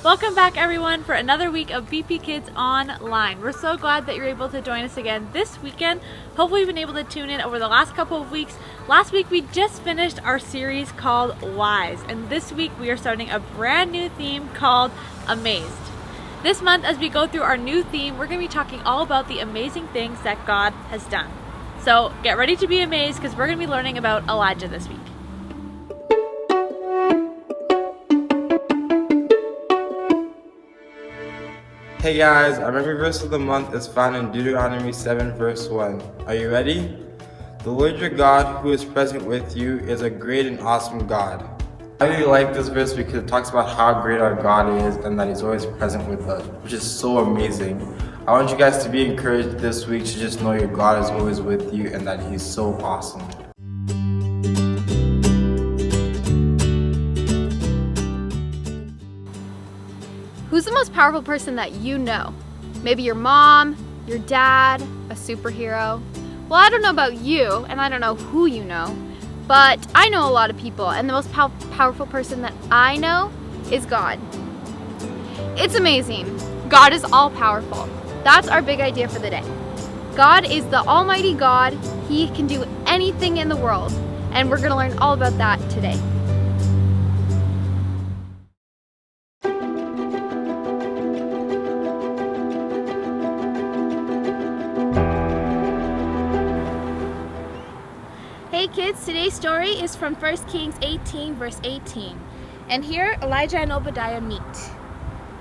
Welcome back everyone for another week of BP Kids Online. We're so glad that you're able to join us again this weekend. Hopefully you've been able to tune in over the last couple of weeks. Last week we just finished our series called Wise, and this week we are starting a brand new theme called Amazed. This month, as we go through our new theme, we're going to be talking all about the amazing things that God has done. So get ready to be amazed because we're going to be learning about Elijah this week. Hey guys, our memory verse of the month is found in Deuteronomy 7 verse 1. Are you ready? The Lord your God who is present with you is a great and awesome God. I really like this verse because it talks about how great our God is and that He's always present with us, which is so amazing. I want you guys to be encouraged this week to just know your God is always with you and that He's so awesome. Who's the most powerful person that you know? Maybe your mom, your dad, a superhero. Well, I don't know about you, and I don't know who you know, but I know a lot of people, and the most powerful person that I know is God. It's amazing. God is all powerful. That's our big idea for the day. God is the Almighty God. He can do anything in the world, and we're going to learn all about that today. Hey kids, today's story is from 1 Kings 18 verse 18. And here Elijah and Obadiah meet.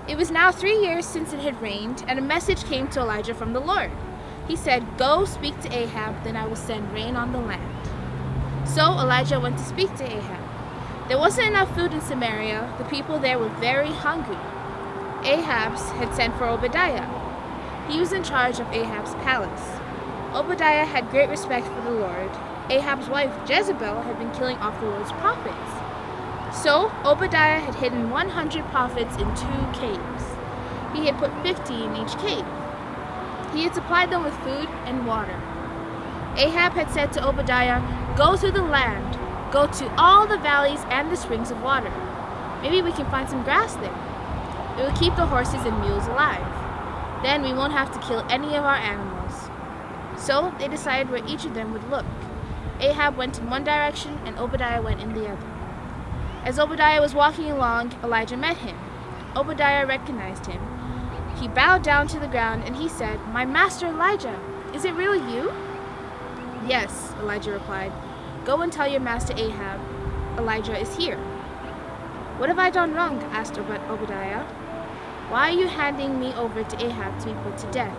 It was now 3 years since it had rained, and a message came to Elijah from the Lord. He said, "Go speak to Ahab, then I will send rain on the land." So Elijah went to speak to Ahab. There wasn't enough food in Samaria. The people there were very hungry. Ahab had sent for Obadiah. He was in charge of Ahab's palace. Obadiah had great respect for the Lord. Ahab's wife Jezebel had been killing off the Lord's prophets. So Obadiah had hidden 100 prophets in 2 caves. He had put 50 in each cave. He had supplied them with food and water. Ahab had said to Obadiah, "Go through the land, go to all the valleys and the springs of water. Maybe we can find some grass there. It will keep the horses and mules alive. Then we won't have to kill any of our animals." So they decided where each of them would look. Ahab went in one direction and Obadiah went in the other. As Obadiah was walking along, Elijah met him. Obadiah recognized him. He bowed down to the ground and he said, "My master Elijah, is it really you?" "Yes," Elijah replied. "Go and tell your master Ahab, Elijah is here." "What have I done wrong?" asked Obadiah. "Why are you handing me over to Ahab to be put to death?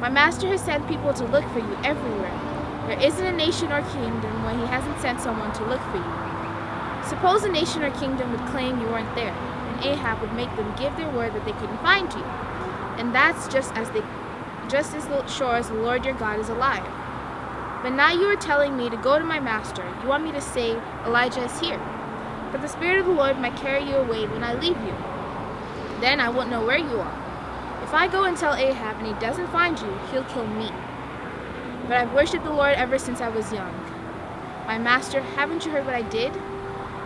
My master has sent people to look for you everywhere. There isn't a nation or kingdom where he hasn't sent someone to look for you. Suppose a nation or kingdom would claim you weren't there, and Ahab would make them give their word that they couldn't find you. And that's just as sure as the Lord your God is alive. But now you are telling me to go to my master. You want me to say, Elijah is here. But the Spirit of the Lord might carry you away when I leave you. Then I won't know where you are. If I go and tell Ahab and he doesn't find you, he'll kill me. But I've worshipped the Lord ever since I was young. My master, haven't you heard what I did?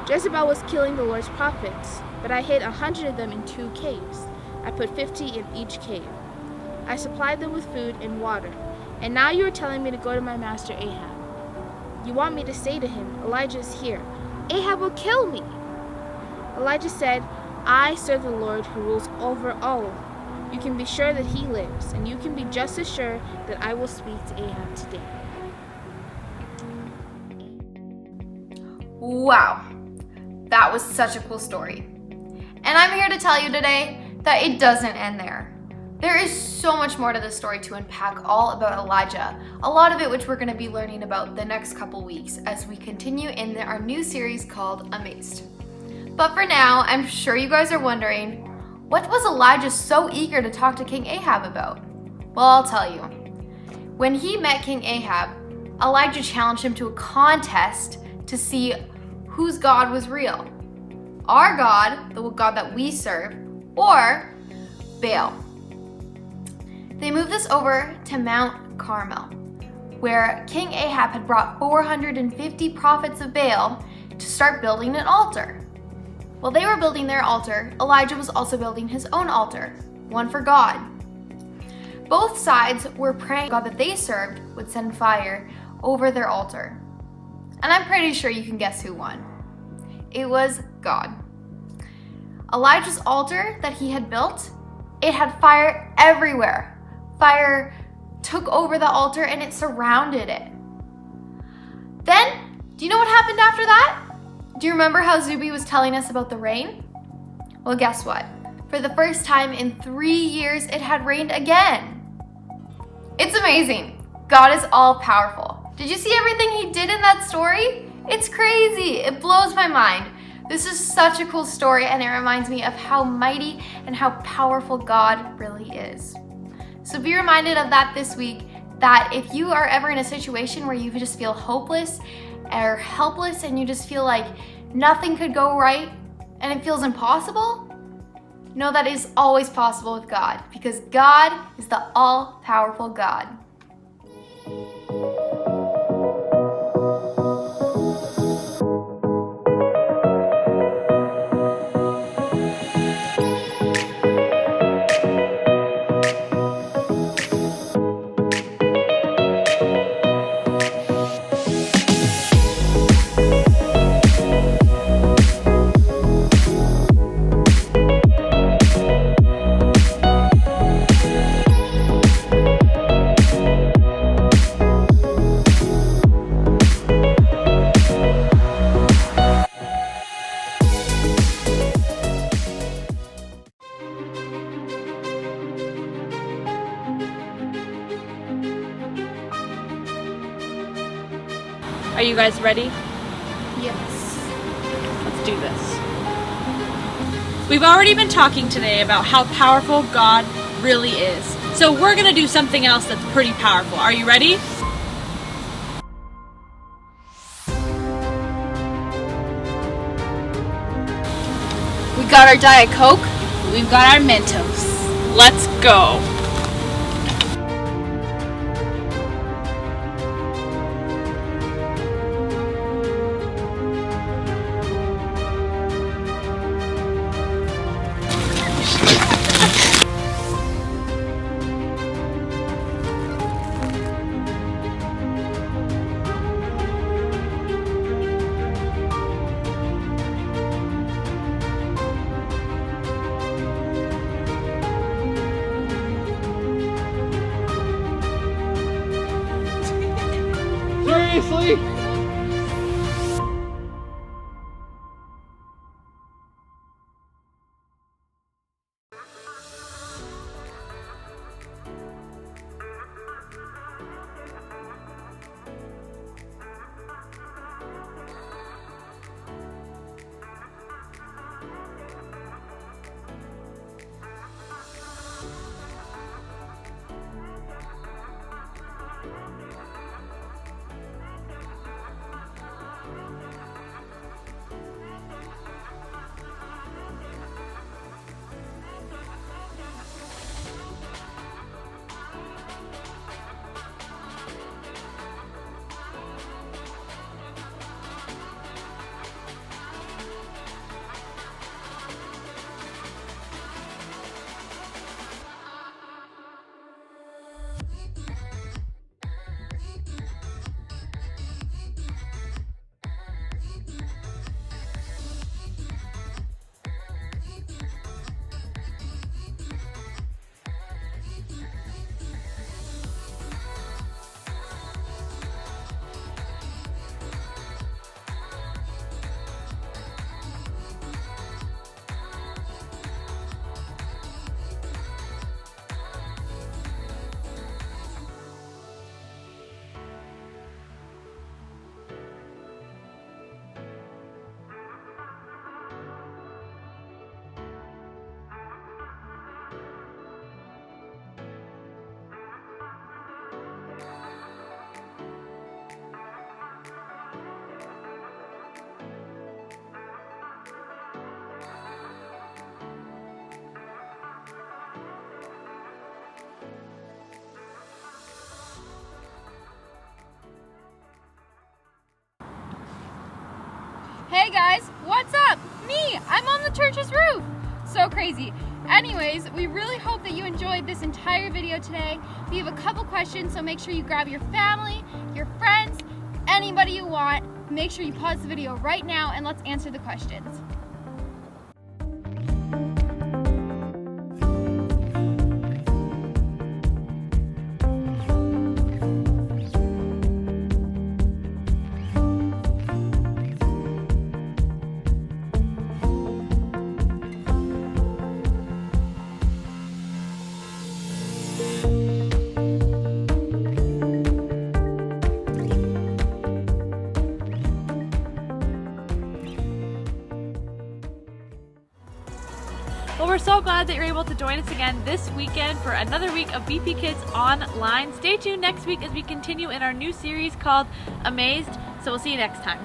Jezebel was killing the Lord's prophets, but I hid 100 of them in 2 caves. I put 50 in each cave. I supplied them with food and water. And now you are telling me to go to my master Ahab. You want me to say to him, Elijah is here. Ahab will kill me." Elijah said, "I serve the Lord who rules over all. You can be sure that he lives, and you can be just as sure that I will speak to Ahab today." Wow, that was such a cool story. And I'm here to tell you today that it doesn't end there. There is so much more to this story to unpack all about Elijah, a lot of it which we're going to be learning about the next couple weeks as we continue in our new series called Amazed. But for now, I'm sure you guys are wondering, what was Elijah so eager to talk to King Ahab about? Well, I'll tell you. When he met King Ahab, Elijah challenged him to a contest to see whose God was real. Our God, the God that we serve, or Baal. They moved this over to Mount Carmel, where King Ahab had brought 450 prophets of Baal to start building an altar. While they were building their altar, Elijah was also building his own altar, one for God. Both sides were praying God that they served would send fire over their altar. And I'm pretty sure you can guess who won. It was God. Elijah's altar that he had built, it had fire everywhere. Fire took over the altar and it surrounded it. Then, do you know what happened after that? Do you remember how Zuby was telling us about the rain? Well, guess what? For the first time in 3 years, it had rained again. It's amazing. God is all powerful. Did you see everything he did in that story? It's crazy. It blows my mind. This is such a cool story, and it reminds me of how mighty and how powerful God really is. So be reminded of that this week, that if you are ever in a situation where you just feel hopeless or helpless and you just feel like nothing could go right and it feels impossible, know that is always possible with God, because God is the all-powerful God. Are you guys ready? Yes. Let's do this. We've already been talking today about how powerful God really is. So we're going to do something else that's pretty powerful. Are you ready? We got our Diet Coke. We've got our Mentos. Let's go. Seriously? Hey guys, what's up? Me, I'm on the church's roof. So crazy. Anyways, we really hope that you enjoyed this entire video today. We have a couple questions, so make sure you grab your family, your friends, anybody you want. Make sure you pause the video right now and let's answer the questions. Well, we're so glad that you're able to join us again this weekend for another week of BP Kids Online. Stay tuned next week as we continue in our new series called Amazed. So we'll see you next time.